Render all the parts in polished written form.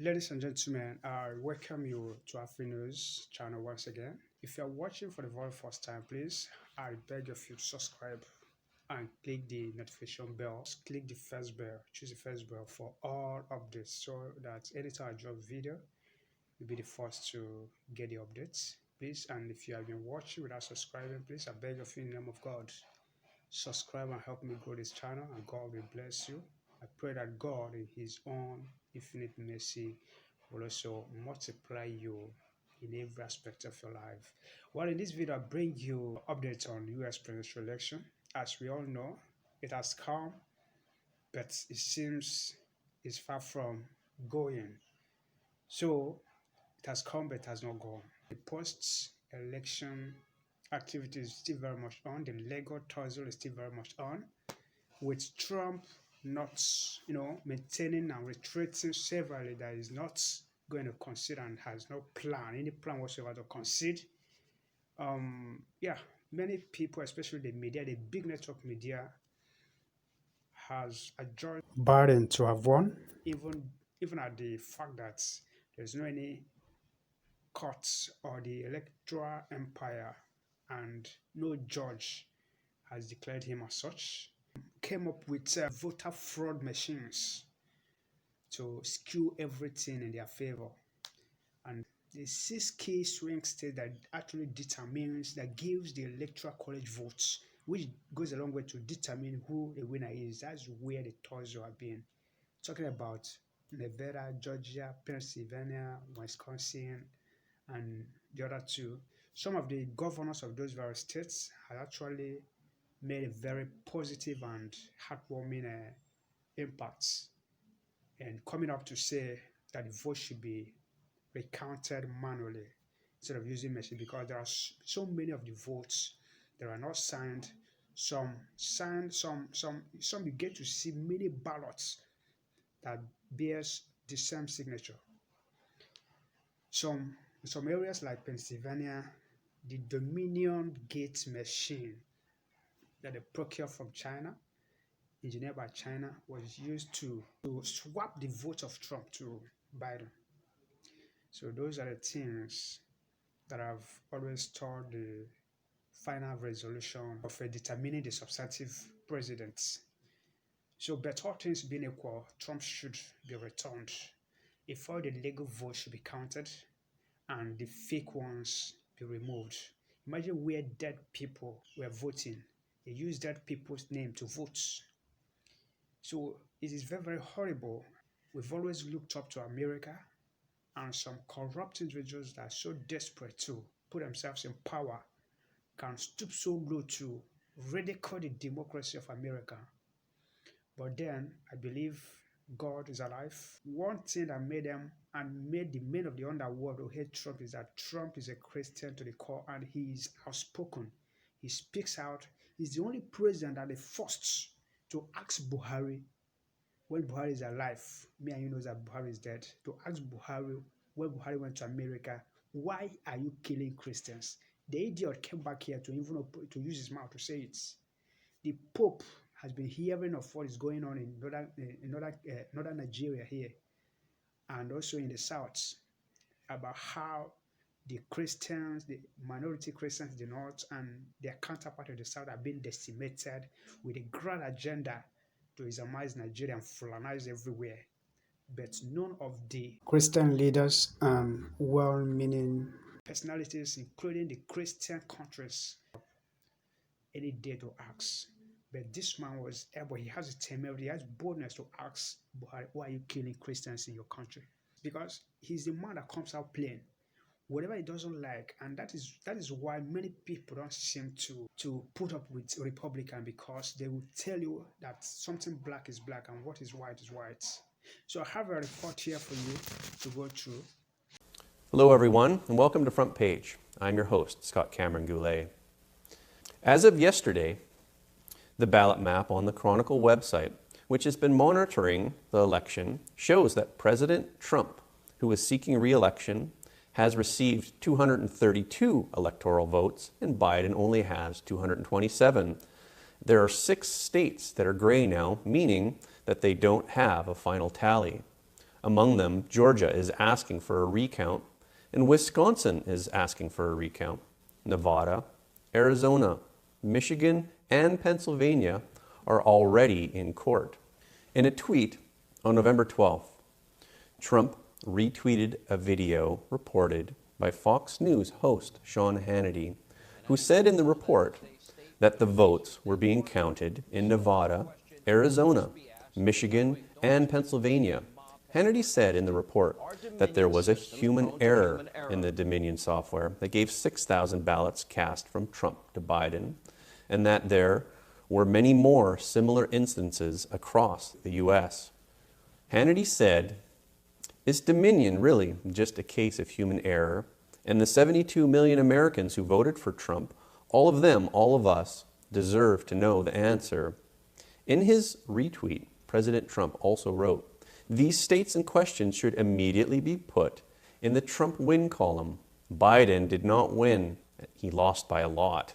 Ladies and gentlemen, I welcome you to News channel once again. If you are watching for the very first time, please, I beg of you to subscribe and click the notification bell. Just click the first bell, choose the first bell for all updates so that anytime I drop video, you'll be the first to get the updates. Please, and if you have been watching without subscribing, please, I beg of you in the name of God, subscribe and help me grow this channel, and God will bless you. I pray that God, in His own infinite mercy, will also multiply you in every aspect of your life. Well, in this video, I bring you updates on US presidential election. As we all know, it has come, but it seems it's far from going. So it has come, but it has not gone. The post-election activity is still very much on. The legal tussle is still very much on, with Trump not, maintaining and retreating severally, that is not going to concede and has no plan, any plan whatsoever to concede. Yeah, many people, especially the media, the big network media, has adjudged Biden to have won, even at the fact that there's no any courts or the electoral empire, and no judge has declared him as such. Came up with voter fraud machines to skew everything in their favor. And the six key swing states that actually determines, that gives the electoral college votes, which goes a long way to determine who the winner is. That's where the tussle have been. Talking about Nevada, Georgia, Pennsylvania, Wisconsin, and the other two. Some of the governors of those various states have actually made a very positive and heartwarming impacts, and coming up to say that the vote should be recounted manually instead of using machine, because there are so many of the votes that are not signed. Some signed, some you get to see many ballots that bears the same signature. In some areas like Pennsylvania, the Dominion Gate machine that they procure from China, engineered by China, was used to swap the vote of Trump to Biden. So those are the things that have always told the final resolution of determining the substantive president. So, but all things being equal, Trump should be returned. If all the legal votes should be counted and the fake ones be removed. Imagine where dead people were voting. They used dead people's name to vote. So it is very, very horrible. We've always looked up to America, and some corrupt individuals that are so desperate to put themselves in power can stoop so low to ridicule the democracy of America. But then I believe God is alive. One thing that made them and made the men of the underworld who hate Trump is that Trump is a Christian to the core, and he is outspoken. He speaks out. He's the only president that they forced to ask Buhari, when Buhari is alive, me and you know that Buhari is dead, to ask Buhari when Buhari went to America, why are you killing Christians? The idiot came back here to even to use his mouth to say it. The Pope has been hearing of what is going on in northern Nigeria here, and also in the south, about how the Christians, the minority Christians in the north and their counterpart in the south, are being decimated with a grand agenda to Islamize Nigeria and Fulanize everywhere. But none of the Christian leaders and well-meaning personalities, including the Christian countries, any day to ask. But this man was able, he has a temerity, he has boldness to ask Buhari, why are you killing Christians in your country? Because he's the man that comes out plain, whatever he doesn't like. And that is why many people don't seem to put up with Republican, because they will tell you that something black is black and what is white is white. So I have a report here for you to go through. Hello everyone, and welcome to Front Page. I'm your host, Scott Cameron Goulet. As of yesterday, the ballot map on the Chronicle website, which has been monitoring the election, shows that President Trump, who is seeking re-election, has received 232 electoral votes, and Biden only has 227. There are 6 states that are gray now, meaning that they don't have a final tally. Among them, Georgia is asking for a recount, and Wisconsin is asking for a recount. Nevada, Arizona, Michigan, and Pennsylvania are already in court. In a tweet on November 12th, Trump retweeted a video reported by Fox News host Sean Hannity, who said in the report that the votes were being counted in Nevada, Arizona, Michigan, and Pennsylvania. Hannity said in the report that there was a human error in the Dominion software that gave 6,000 ballots cast from Trump to Biden, and that there were many more similar instances across the U.S. Hannity said, "Is Dominion really just a case of human error? And the 72 million Americans who voted for Trump, all of them, all of us, deserve to know the answer." In his retweet, President Trump also wrote, "These states in question should immediately be put in the Trump win column. Biden did not win. He lost by a lot."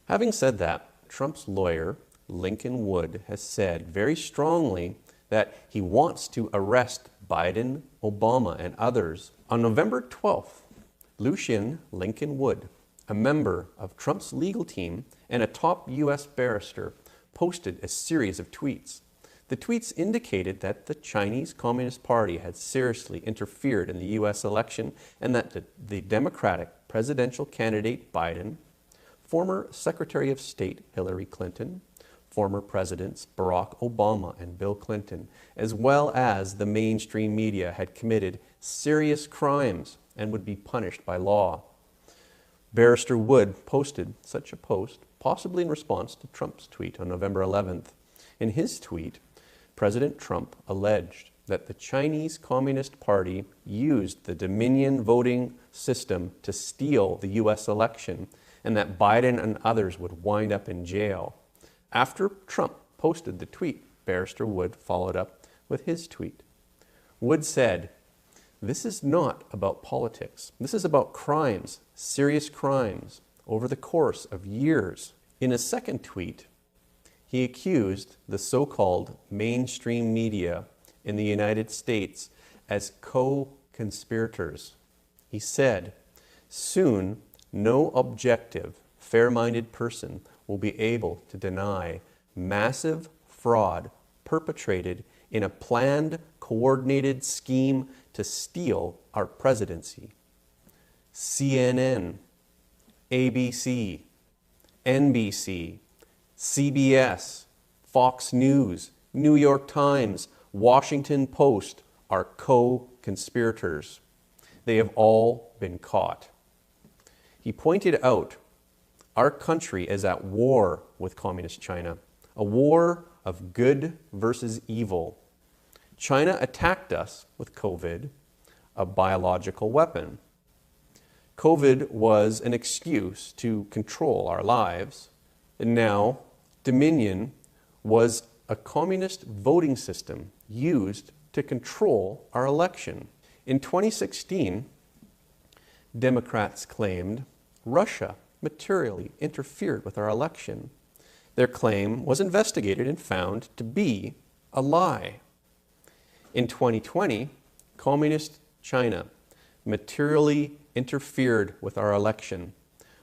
Having said that, Trump's lawyer, Lincoln Wood, has said very strongly that he wants to arrest Biden, Obama, and others. On November 12th, Lucien Lincoln Wood, a member of Trump's legal team and a top U.S. barrister, posted a series of tweets. The tweets indicated that the Chinese Communist Party had seriously interfered in the U.S. election and that the Democratic presidential candidate Biden, former Secretary of State Hillary Clinton, former Presidents Barack Obama and Bill Clinton, as well as the mainstream media, had committed serious crimes and would be punished by law. Barrister Wood posted such a post, possibly in response to Trump's tweet on November 11th. In his tweet, President Trump alleged that the Chinese Communist Party used the Dominion voting system to steal the U.S. election and that Biden and others would wind up in jail. After Trump posted the tweet, Barrister Wood followed up with his tweet. Wood said, "This is not about politics. This is about crimes, serious crimes, over the course of years." In a second tweet, he accused the so-called mainstream media in the United States as co-conspirators. He said, "Soon, no objective, fair-minded person will be able to deny massive fraud perpetrated in a planned, coordinated scheme to steal our presidency. CNN, ABC, NBC, CBS, Fox News, New York Times, Washington Post are co-conspirators. They have all been caught." He pointed out, our country is at war with Communist China, a war of good versus evil. China attacked us with COVID, a biological weapon. COVID was an excuse to control our lives, and now Dominion was a communist voting system used to control our election. In 2016, Democrats claimed Russia materially interfered with our election. Their claim was investigated and found to be a lie. In 2020, Communist China materially interfered with our election.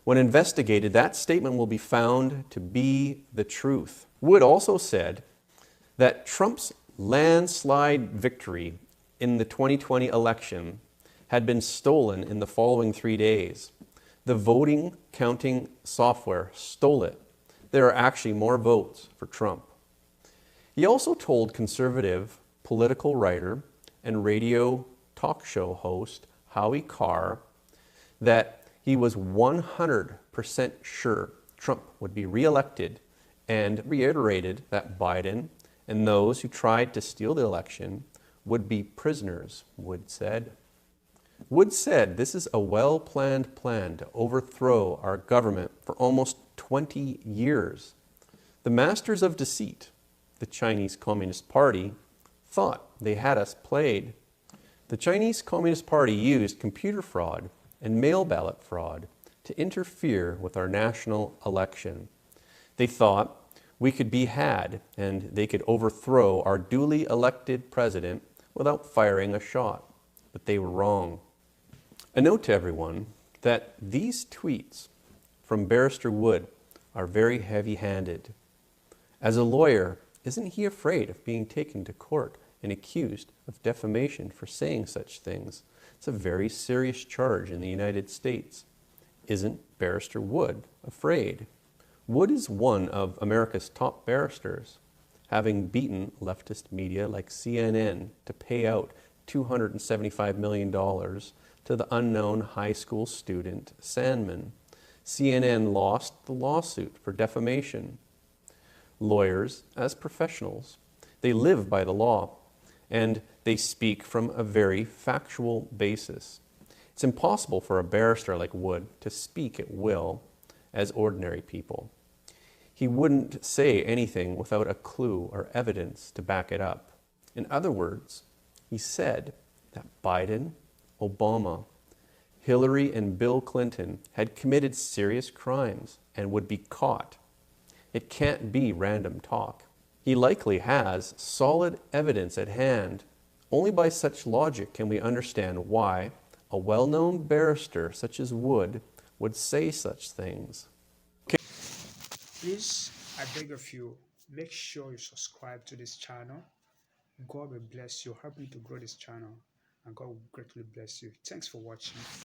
When investigated, that statement will be found to be the truth. Wood also said that Trump's landslide victory in the 2020 election had been stolen in the following 3 days. The voting counting software stole it. There are actually more votes for Trump. He also told conservative political writer and radio talk show host Howie Carr that he was 100% sure Trump would be reelected and reiterated that Biden and those who tried to steal the election would be prisoners, Wood said. Wood said this is a well-planned plan to overthrow our government for almost 20 years. The masters of deceit, the Chinese Communist Party, thought they had us played. The Chinese Communist Party used computer fraud and mail ballot fraud to interfere with our national election. They thought we could be had and they could overthrow our duly elected president without firing a shot. But they were wrong. A note to everyone that these tweets from Barrister Wood are very heavy-handed. As a lawyer, isn't he afraid of being taken to court and accused of defamation for saying such things? It's a very serious charge in the United States. Isn't Barrister Wood afraid? Wood is one of America's top barristers, having beaten leftist media like CNN to pay out $275 million to the unknown high school student Sandman. CNN lost the lawsuit for defamation. Lawyers, as professionals, they live by the law, and they speak from a very factual basis. It's impossible for a barrister like Wood to speak at will as ordinary people. He wouldn't say anything without a clue or evidence to back it up. In other words, he said that Biden, Obama, Hillary, and Bill Clinton had committed serious crimes and would be caught. It can't be random talk. He likely has solid evidence at hand. Only by such logic can we understand why a well-known barrister such as Wood would say such things. Please, I beg of you, make sure you subscribe to this channel. God will bless you. Help me to grow this channel, and God will greatly bless you. Thanks for watching.